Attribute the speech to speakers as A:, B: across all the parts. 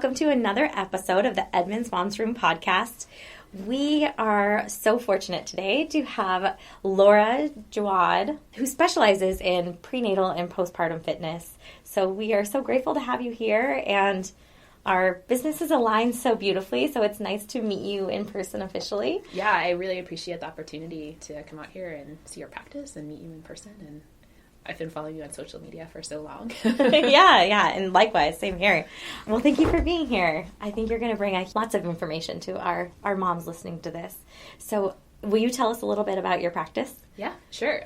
A: welcome to another episode of the Edmonds Mom's Room podcast. We are so fortunate today to have Laura Jawad, who specializes in prenatal and postpartum fitness. So we are so grateful to have you here, and our businesses align so beautifully, so it's nice to meet you in person officially.
B: Yeah, I really appreciate the opportunity to come out here and see your practice and meet you in person, and I've been following you on social media for so long.
A: Yeah, and likewise, same here. Well, thank you for being here. I think you're going to bring lots of information to our moms listening to this. So will you tell us a little bit about your practice?
B: Yeah, sure.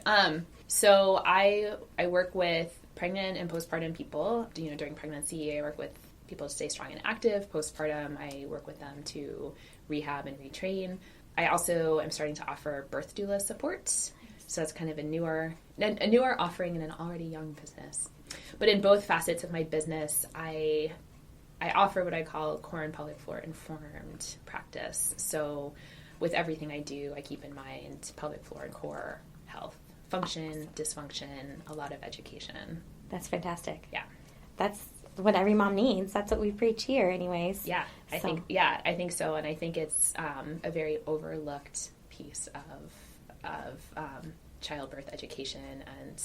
B: So I work with pregnant and postpartum people. During pregnancy, I work with people to stay strong and active. Postpartum, I work with them to rehab and retrain. I also am starting to offer birth doula support. So that's kind of a newer offering in an already young business. But in both facets of my business, I offer what I call core and pelvic floor informed practice. So with everything I do, I keep in mind pelvic floor and core health, function, dysfunction, a lot of education.
A: That's fantastic.
B: Yeah.
A: That's what every mom needs. That's what we preach here anyways.
B: Yeah, I think so. And I think it's a very overlooked piece of childbirth education and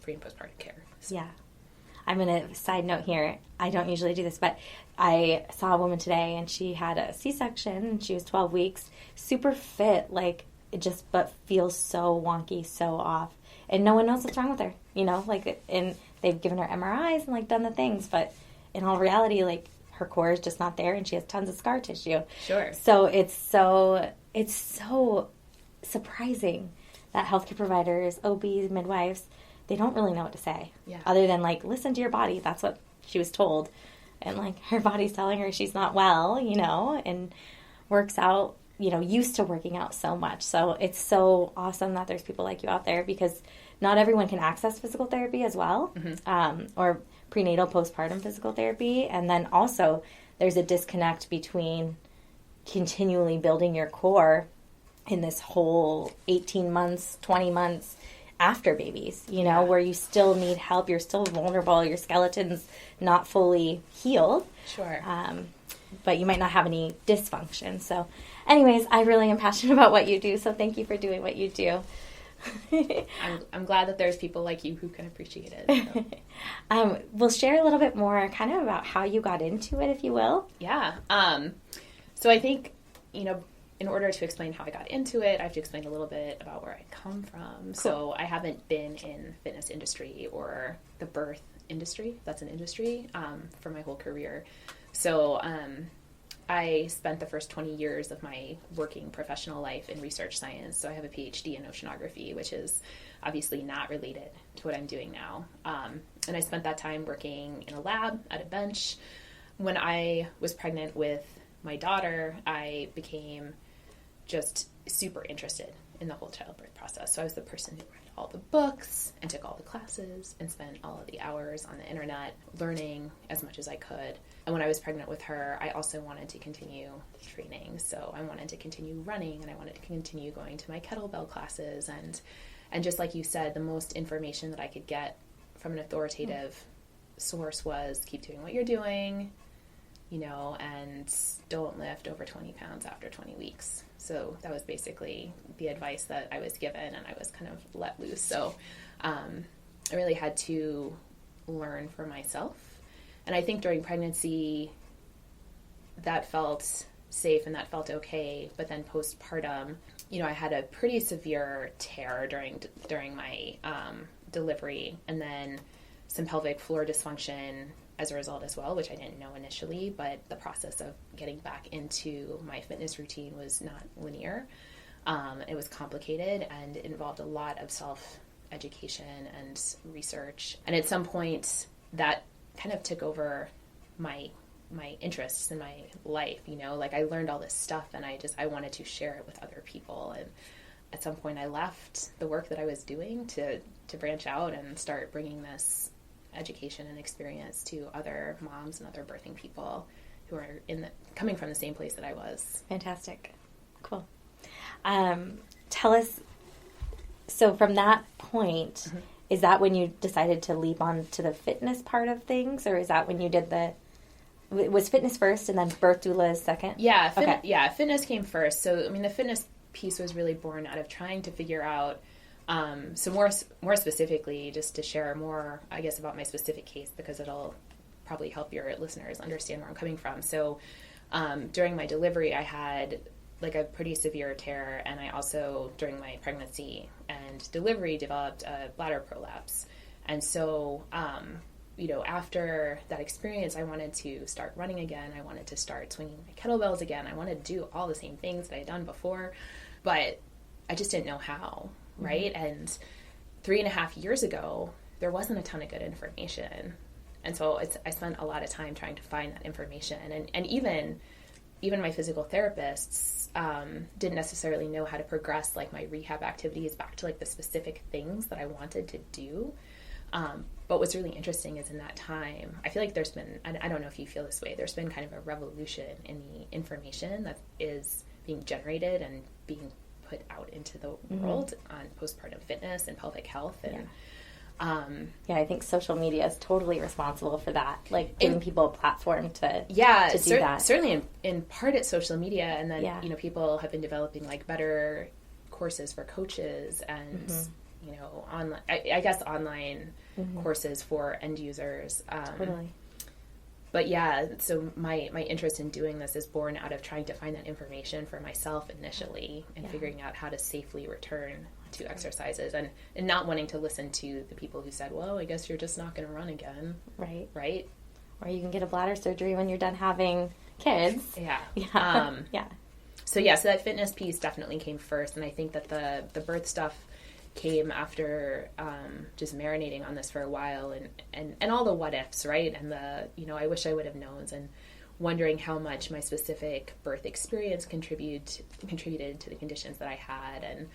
B: pre and postpartum care. So.
A: Yeah. I'm going to side note here. I don't usually do this, but I saw a woman today and she had a C-section and she was 12 weeks, super fit, but feels so wonky, so off. And no one knows what's wrong with her, and they've given her MRIs and done the things, but in all reality, her core is just not there and she has tons of scar tissue.
B: Sure.
A: So it's so surprising that healthcare providers, OBs, midwives, they don't really know what to say.
B: Yeah.
A: Other than listen to your body. That's what she was told. And her body's telling her she's not well, and works out, used to working out so much. So it's so awesome that there's people like you out there, because not everyone can access physical therapy as well, or prenatal, postpartum physical therapy. And then also there's a disconnect between continually building your core in this whole 18 months, 20 months after babies, where you still need help. You're still vulnerable. Your skeleton's not fully healed.
B: Sure.
A: But you might not have any dysfunction. So anyways, I really am passionate about what you do. So thank you for doing what you do.
B: I'm glad that there's people like you who can appreciate it. So.
A: We'll share a little bit more kind of about how you got into it, if you will.
B: Yeah. So I think, in order to explain how I got into it, I have to explain a little bit about where I come from. Cool. So I haven't been in fitness industry or the birth industry, that's an industry, for my whole career. So I spent the first 20 years of my working professional life in research science. So I have a PhD in oceanography, which is obviously not related to what I'm doing now. And I spent that time working in a lab at a bench. When I was pregnant with my daughter, I became just super interested in the whole childbirth process. So I was the person who read all the books and took all the classes and spent all of the hours on the internet learning as much as I could. And when I was pregnant with her, I also wanted to continue training. So I wanted to continue running, and I wanted to continue going to my kettlebell classes. And just like you said, the most information that I could get from an authoritative source was keep doing what you're doing, and don't lift over 20 pounds after 20 weeks. So that was basically the advice that I was given, and I was kind of let loose. So I really had to learn for myself. And I think during pregnancy, that felt safe and that felt okay. But then postpartum, I had a pretty severe tear during my delivery, and then some pelvic floor dysfunction as a result as well, which I didn't know initially, but the process of getting back into my fitness routine was not linear. It was complicated, and it involved a lot of self-education and research. And at some point, that kind of took over my interests in my life, I learned all this stuff, and I wanted to share it with other people. And at some point, I left the work that I was doing to branch out and start bringing this education and experience to other moms and other birthing people who are coming from the same place that I was.
A: Fantastic. Cool. Tell us, so from that point, is that when you decided to leap on to the fitness part of things, or is that when you did the Was fitness first and then birth doula is second?
B: Yeah,
A: Okay.
B: fitness came first. So, I mean, the fitness piece was really born out of trying to figure out, so more specifically, just to share more, I guess, about my specific case, because it'll probably help your listeners understand where I'm coming from. So, during my delivery, I had like a pretty severe tear, and I also, during my pregnancy and delivery, developed a bladder prolapse. And so, after that experience, I wanted to start running again. I wanted to start swinging my kettlebells again. I wanted to do all the same things that I had done before, but I just didn't know how, right? Mm-hmm. And 3.5 years ago, there wasn't a ton of good information. And so I spent a lot of time trying to find that information. And even my physical therapists didn't necessarily know how to progress like my rehab activities back to like the specific things that I wanted to do. But what's really interesting is in that time, I feel like there's been, I don't know if you feel this way, there's been kind of a revolution in the information that is being generated and being put out into the world on postpartum fitness and pelvic health. And
A: I think social media is totally responsible for that, like giving people a platform to do that.
B: Certainly in part it's social media, and then people have been developing like better courses for coaches and online, I guess online courses for end users.
A: Totally.
B: But yeah, so my interest in doing this is born out of trying to find that information for myself initially and figuring out how to safely return to exercises and not wanting to listen to the people who said, well, I guess you're just not going to run again.
A: Right.
B: Right?
A: Or you can get a bladder surgery when you're done having kids.
B: Yeah.
A: Yeah.
B: So that fitness piece definitely came first. And I think that the birth stuff came after just marinating on this for a while and all the what ifs, right? And the, I wish I would have known, and wondering how much my specific birth experience contributed to the conditions that I had. And,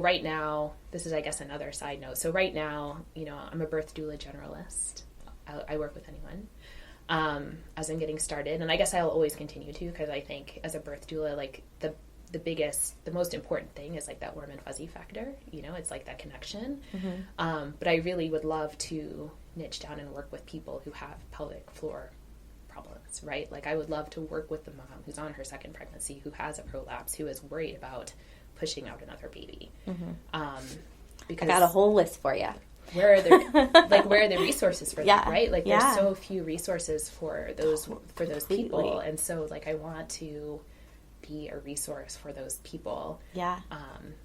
B: right now, this is, I guess, another side note. So right now, I'm a birth doula generalist. I work with anyone as I'm getting started. And I guess I'll always continue to, because I think as a birth doula, like the most important thing is like that warm and fuzzy factor, it's like that connection. But I really would love to niche down and work with people who have pelvic floor problems, right? Like I would love to work with the mom who's on her second pregnancy, who has a prolapse, who is worried about pushing out another baby. Because
A: I got a whole list for you.
B: Where are the resources for that, right? Like there's so few resources for those people. And so like I want to be a resource for those people. Yeah.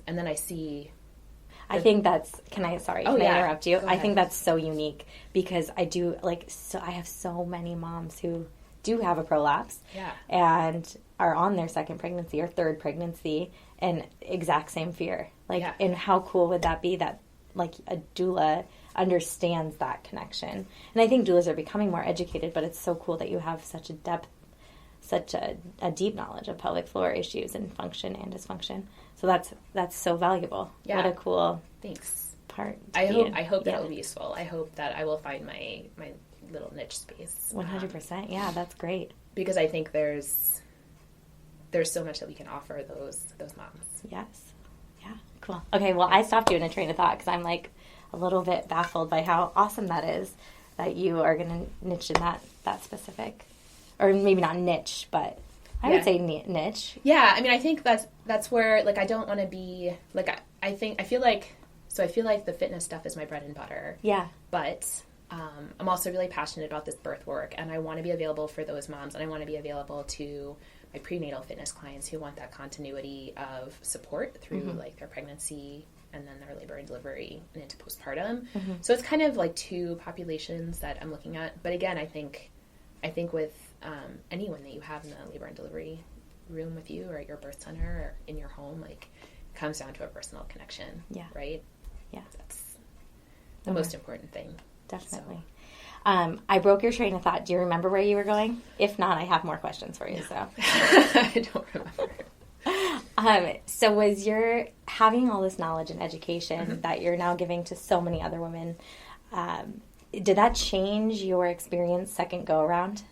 B: And then I see...
A: I think that's... Can I interrupt you? I think that's so unique because I do, I have so many moms who do have a prolapse and are on their second pregnancy or third pregnancy and exact same fear. And how cool would that be that, a doula understands that connection? And I think doulas are becoming more educated, but it's so cool that you have such a deep knowledge of pelvic floor issues and function and dysfunction. So that's so valuable. Yeah. What a cool part.
B: I hope that it will be useful. I hope that I will find my little niche space.
A: 100%. Yeah, that's great.
B: Because I think there's so much that we can offer those moms.
A: Yes. Yeah. Cool. Okay. Well, I stopped you in a train of thought because I'm a little bit baffled by how awesome that is that you are going to niche in that specific. Or maybe not niche, but I would say niche.
B: Yeah, I mean, I think that's where, I don't want to be, I feel like the fitness stuff is my bread and butter. Yeah. But I'm also really passionate about this birth work, and I want to be available for those moms, and I want to be available to my prenatal fitness clients who want that continuity of support through, their pregnancy and then their labor and delivery and into postpartum. So it's kind of two populations that I'm looking at. But again, I think with anyone that you have in the labor and delivery room with you or at your birth center or in your home, it comes down to a personal connection. Yeah. Right? Yeah. That's the most important thing.
A: Definitely. So. I broke your train of thought. Do you remember where you were going? If not, I have more questions for you. No. So
B: I don't remember.
A: So was your having all this knowledge and education that you're now giving to so many other women, did that change your experience second go around?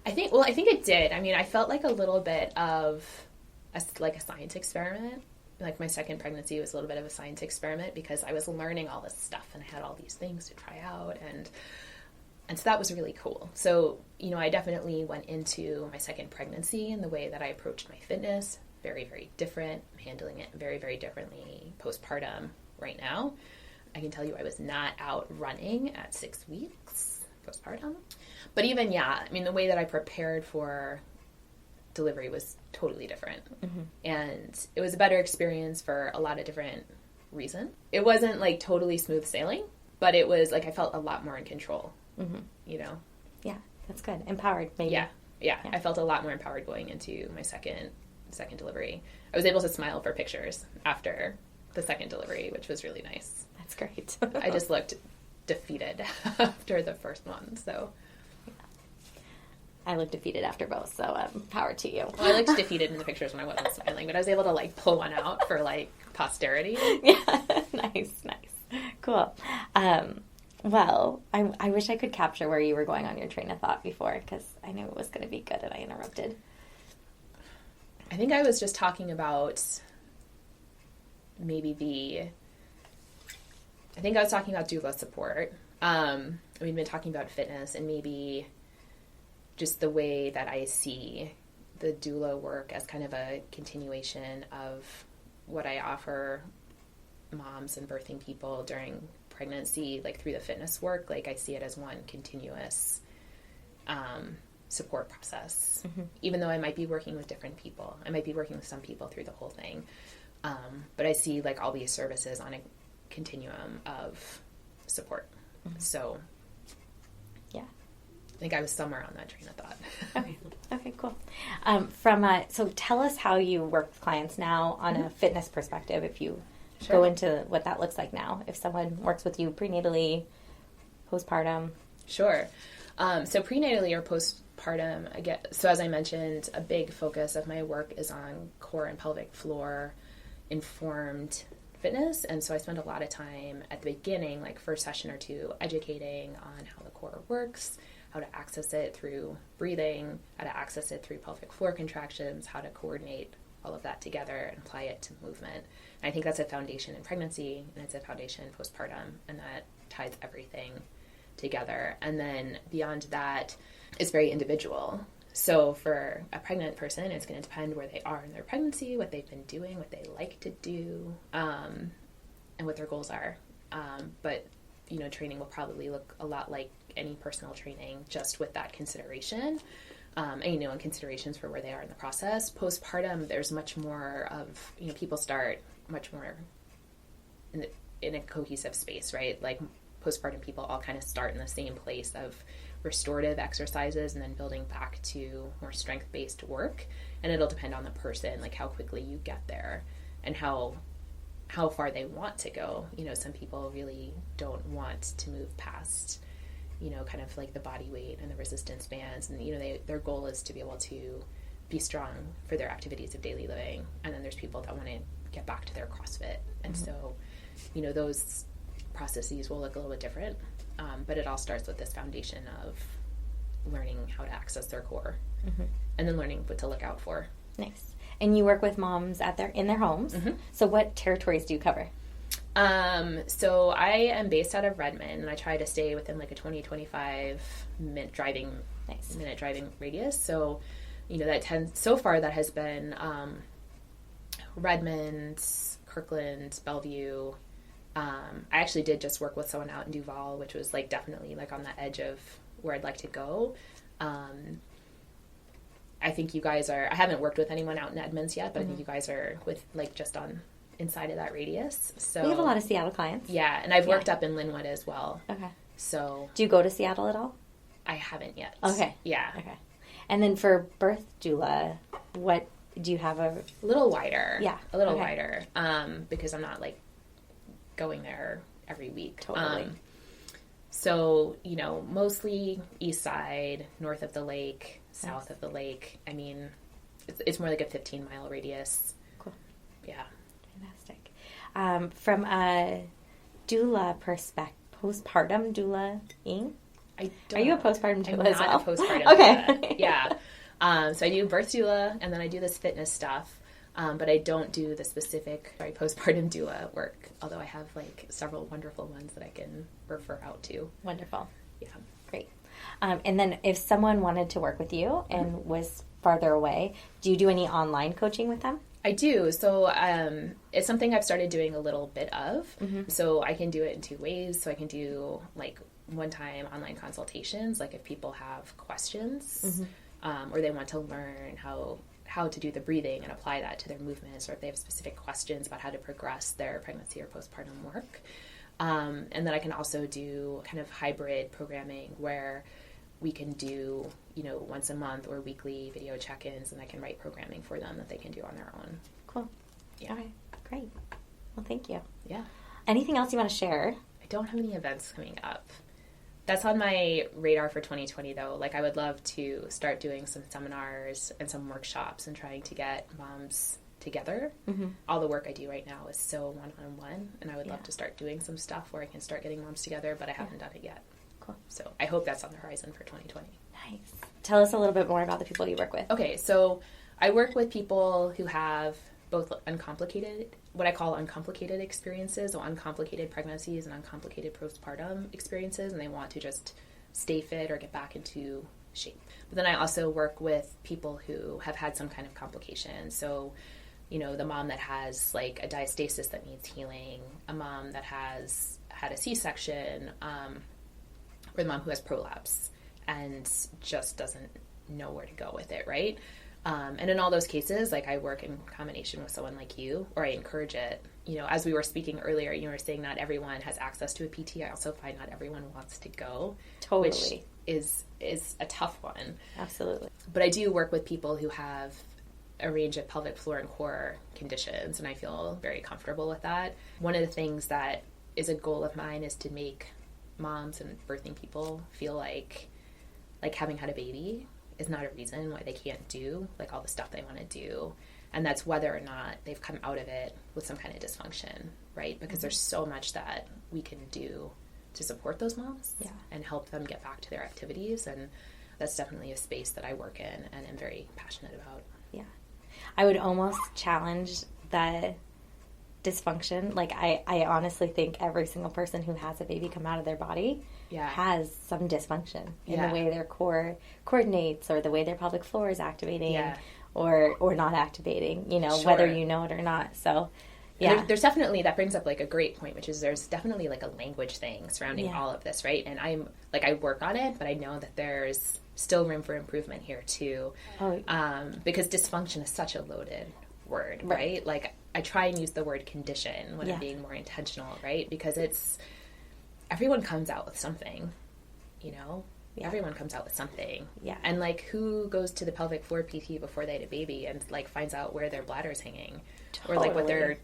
B: I think it did. I mean, I felt like a little bit of a science experiment. My second pregnancy was a little bit of a science experiment because I was learning all this stuff and I had all these things to try out. And so that was really cool. So, I definitely went into my second pregnancy in the way that I approached my fitness. Very, very different. I'm handling it very, very differently postpartum right now. I can tell you I was not out running at 6 weeks postpartum. But even, the way that I prepared for delivery was totally different. Mm-hmm. And it was a better experience for a lot of different reasons. It wasn't like totally smooth sailing, but it was like I felt a lot more in control,
A: Yeah, that's good. Empowered, maybe.
B: Yeah. I felt a lot more empowered going into my second delivery. I was able to smile for pictures after the second delivery, which was really nice.
A: That's great.
B: I just looked defeated after the first one, so...
A: I looked defeated after both, so power to you.
B: Well, I looked defeated in the pictures when I wasn't smiling, but I was able to, pull one out for, posterity.
A: Yeah, nice. Cool. Well, I wish I could capture where you were going on your train of thought before, because I knew it was going to be good and I interrupted.
B: I think I was just talking about I was talking about doula support. We've been talking about fitness and maybe just the way that I see the doula work as kind of a continuation of what I offer moms and birthing people during pregnancy, through the fitness work. I see it as one continuous support process. Mm-hmm. Even though I might be working with different people. I might be working with some people through the whole thing. But I see, all these services on a continuum of support. Mm-hmm. So...
A: yeah.
B: I think I was somewhere on that train of thought.
A: Okay, cool. So tell us how you work with clients now on a fitness perspective, if you go into what that looks like now. If someone works with you prenatally, postpartum.
B: Sure. So prenatally or postpartum, again, so as I mentioned, a big focus of my work is on core and pelvic floor informed fitness. And so I spend a lot of time at the beginning, first session or two, educating on how the core works, how to access it through breathing, how to access it through pelvic floor contractions, how to coordinate all of that together and apply it to movement. And I think that's a foundation in pregnancy, and it's a foundation postpartum, and that ties everything together. And then beyond that, it's very individual. So for a pregnant person, it's going to depend where they are in their pregnancy, what they've been doing, what they like to do, and what their goals are. But, training will probably look a lot like any personal training, just with that consideration. And considerations for where they are in the process. Postpartum, there's much more of, people start much more in a cohesive space, right? Postpartum people all kind of start in the same place of restorative exercises and then building back to more strength-based work. And it'll depend on the person, how quickly you get there and how far they want to go. Some people really don't want to move past kind of the body weight and the resistance bands. And, their goal is to be able to be strong for their activities of daily living. And then there's people that want to get back to their CrossFit. And so, those processes will look a little bit different. But it all starts with this foundation of learning how to access their core and then learning what to look out for.
A: Nice. And you work with moms in their homes. Mm-hmm. So what territories do you cover?
B: So I am based out of Redmond, and I try to stay within a 20-25 minute driving radius. So, that has been, Redmond, Kirkland, Bellevue. I actually did just work with someone out in Duval, which was definitely on the edge of where I'd like to go. I think you guys I haven't worked with anyone out in Edmonds yet, but I think you guys are with just on inside of that radius. So
A: we have a lot of Seattle clients.
B: Yeah, and I've worked up in Linwood as well.
A: Okay.
B: So
A: do you go to Seattle at all?
B: I haven't yet.
A: Okay.
B: Yeah.
A: Okay. And then for birth doula, what do you have a
B: little wider?
A: Yeah.
B: A little wider. Because I'm not going there every week.
A: Totally.
B: So, mostly east side, north of the lake, south of the lake. I mean, it's more like a 15-mile radius.
A: Cool.
B: Yeah.
A: Fantastic. From a doula perspective, postpartum doula-ing? Are you a postpartum doula as well?
B: I'm not a postpartum
A: doula.
B: Yeah. So I do birth doula, and then I do this fitness stuff. But I don't do the specific postpartum doula work, although I have several wonderful ones that I can refer out to.
A: Wonderful.
B: Yeah.
A: Great. And then if someone wanted to work with you and was farther away, do you do any online coaching with them?
B: I do. So it's something I've started doing a little bit of. So I can do it in two ways. So I can do like one-time online consultations, like if people have questions or they want to learn how to do the breathing and apply that to their movements, or if they have specific questions about how to progress their pregnancy or postpartum work. And then I can also do kind of hybrid programming where we can do, once a month or weekly video check-ins, and I can write programming for them that they can do on their own.
A: Cool.
B: Yeah.
A: Okay, great. Well, thank you.
B: Yeah.
A: Anything else you want to share?
B: I don't have any events coming up. That's on my radar for 2020, though. Like, I would love to start doing some seminars and some workshops and trying to get moms together. All the work I do right now is so one-on-one, and I would love to start doing some stuff where I can start getting moms together, but I haven't done it yet.
A: Cool.
B: So I hope that's on the horizon for 2020.
A: Nice. Tell us a little bit more about the people you work with.
B: Okay, so I work with people who have both what I call uncomplicated experiences, or uncomplicated pregnancies and uncomplicated postpartum experiences, and they want to just stay fit or get back into shape. But then I also work with people who have had some kind of complication. So, the mom that has like a diastasis that needs healing, a mom that has had a C-section, or the mom who has prolapse and just doesn't know where to go with it, right? And in all those cases, like I work in combination with someone like you, or I encourage it. As we were speaking earlier, you were saying not everyone has access to a PT. I also find not everyone wants to go.
A: Totally.
B: Which is a tough one.
A: Absolutely.
B: But I do work with people who have a range of pelvic floor and core conditions, and I feel very comfortable with that. One of the things that is a goal of mine is to make moms and birthing people feel like having had a baby is not a reason why they can't do like all the stuff they want to do, and that's whether or not they've come out of it with some kind of dysfunction, right? Because there's so much that we can do to support those moms and help them get back to their activities, and that's definitely a space that I work in and am very passionate about.
A: Yeah, I would almost challenge that dysfunction. Like I honestly think every single person who has a baby come out of their body has some dysfunction in the way their core coordinates, or the way their pelvic floor is activating or not activating, whether you know it or not. So
B: there's definitely, that brings up like a great point, which is there's definitely like a language thing surrounding all of this, right? And I'm like, I work on it, but I know that there's still room for improvement here too. Because dysfunction is such a loaded word, right? Like I try and use the word condition when I'm being more intentional, right? Because everyone comes out with something, everyone comes out with something. And like, who goes to the pelvic floor PT before they had a baby and like finds out where their bladder's hanging or like what their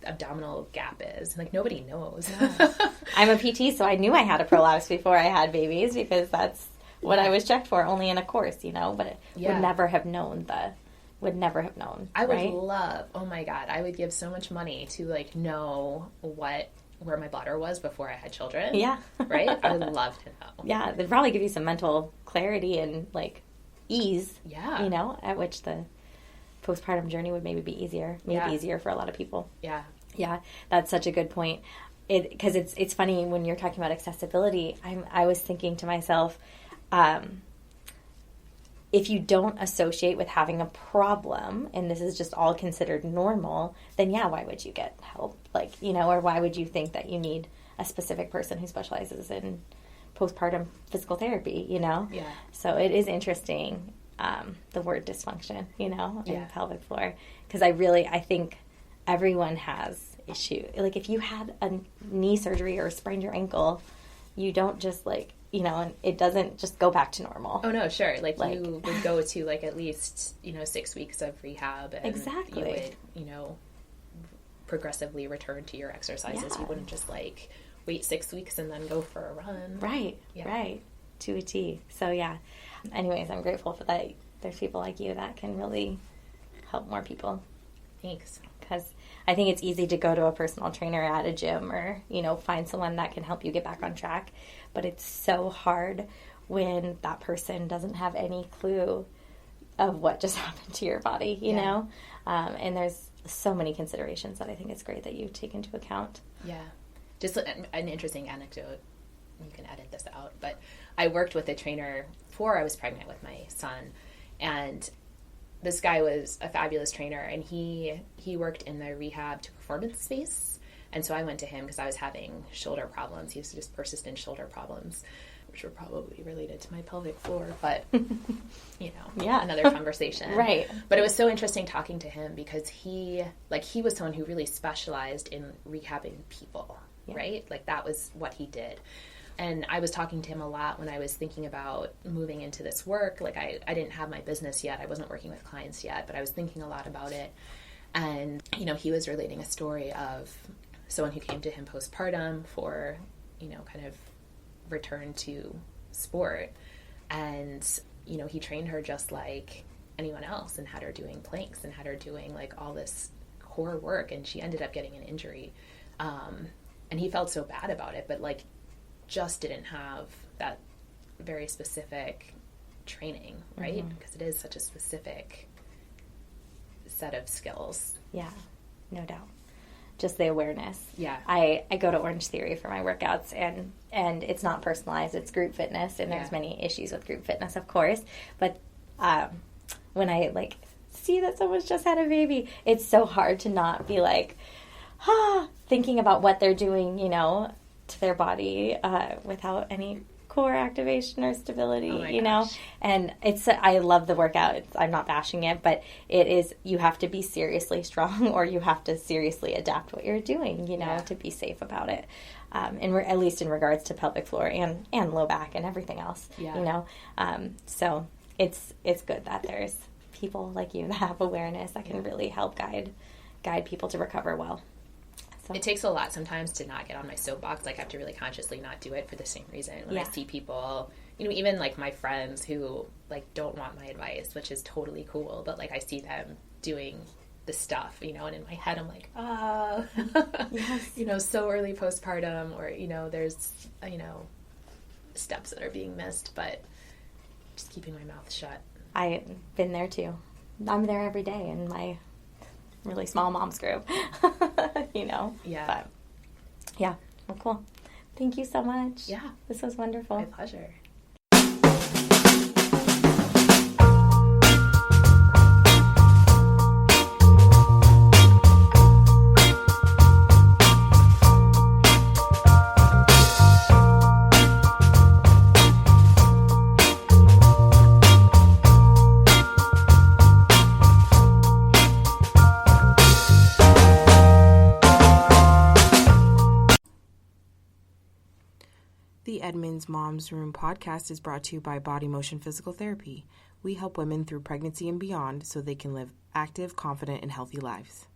B: abdominal gap is? Like, nobody knows.
A: I'm a PT, so I knew I had a prolapse before I had babies, because that's what I was checked for, only in a course, but would never have known.
B: I would love, oh my God, I would give so much money to like know where my bladder was before I had children.
A: Yeah.
B: Right? I would love to know.
A: Yeah, they'd probably give you some mental clarity and like ease.
B: Yeah.
A: At which the postpartum journey would maybe be easier. Easier for a lot of people.
B: Yeah.
A: Yeah, that's such a good point. Because it's funny when you're talking about accessibility, I was thinking to myself, if you don't associate with having a problem, and this is just all considered normal, then why would you get help? Like, or why would you think that you need a specific person who specializes in postpartum physical therapy, Yeah. So it is interesting, the word dysfunction, in the pelvic floor. Because I think everyone has issue. Like, if you had a knee surgery or sprained your ankle, you don't just and it doesn't just go back to normal.
B: Oh no, sure. Like you would go to like at least 6 weeks of rehab, and
A: exactly.
B: You would progressively return to your exercises. You wouldn't just like wait 6 weeks and then go for a run.
A: Right. To a T. So anyways, I'm grateful for that. There's people like you that can really help more people.
B: Thanks.
A: Because I think it's easy to go to a personal trainer at a gym, or find someone that can help you get back on track. But it's so hard when that person doesn't have any clue of what just happened to your body, you know? And there's so many considerations that I think it's great that you take into account.
B: Yeah. Just an interesting anecdote. you can edit this out, but I worked with a trainer before I was pregnant with my son, and this guy was a fabulous trainer, and he worked in the rehab to performance space. And so I went to him because I was having shoulder problems. He was just persistent shoulder problems, which were probably related to my pelvic floor, but another conversation.
A: Right.
B: But it was so interesting talking to him because he was someone who really specialized in rehabbing people, right? Like that was what he did. And I was talking to him a lot when I was thinking about moving into this work. Like I didn't have my business yet. I wasn't working with clients yet, but I was thinking a lot about it. And, he was relating a story of someone who came to him postpartum for, kind of return to sport. And, he trained her just like anyone else and had her doing planks and had her doing like all this core work. And she ended up getting an injury. And he felt so bad about it, but like just didn't have that very specific training, right? Because it is such a specific set of skills.
A: Yeah, no doubt. Just the awareness.
B: Yeah.
A: I go to Orange Theory for my workouts, and it's not personalized. It's group fitness, and there's many issues with group fitness, of course. But when I see that someone's just had a baby, it's so hard to not be thinking about what they're doing, to their body without any core activation or stability,
B: gosh.
A: And I love the workout. I'm not bashing it, but it is, you have to be seriously strong or you have to seriously adapt what you're doing, to be safe about it. At least in regards to pelvic floor and low back and everything else, so it's good that there's people like you that have awareness that can really help guide people to recover well. So.
B: It takes a lot sometimes to not get on my soapbox. Like I have to really consciously not do it for the same reason. When I see people, even like my friends who like don't want my advice, which is totally cool, but like I see them doing the stuff, and in my head I'm like, yes. So early postpartum, or, there's, steps that are being missed, but just keeping my mouth shut.
A: I've been there too. I'm there every day in my really small mom's group,
B: Yeah.
A: But, yeah. Well, cool. Thank you so much.
B: Yeah.
A: This was wonderful.
B: My pleasure.
C: The Edmonds Mom's Room podcast is brought to you by Body Motion Physical Therapy. We help women through pregnancy and beyond so they can live active, confident, and healthy lives.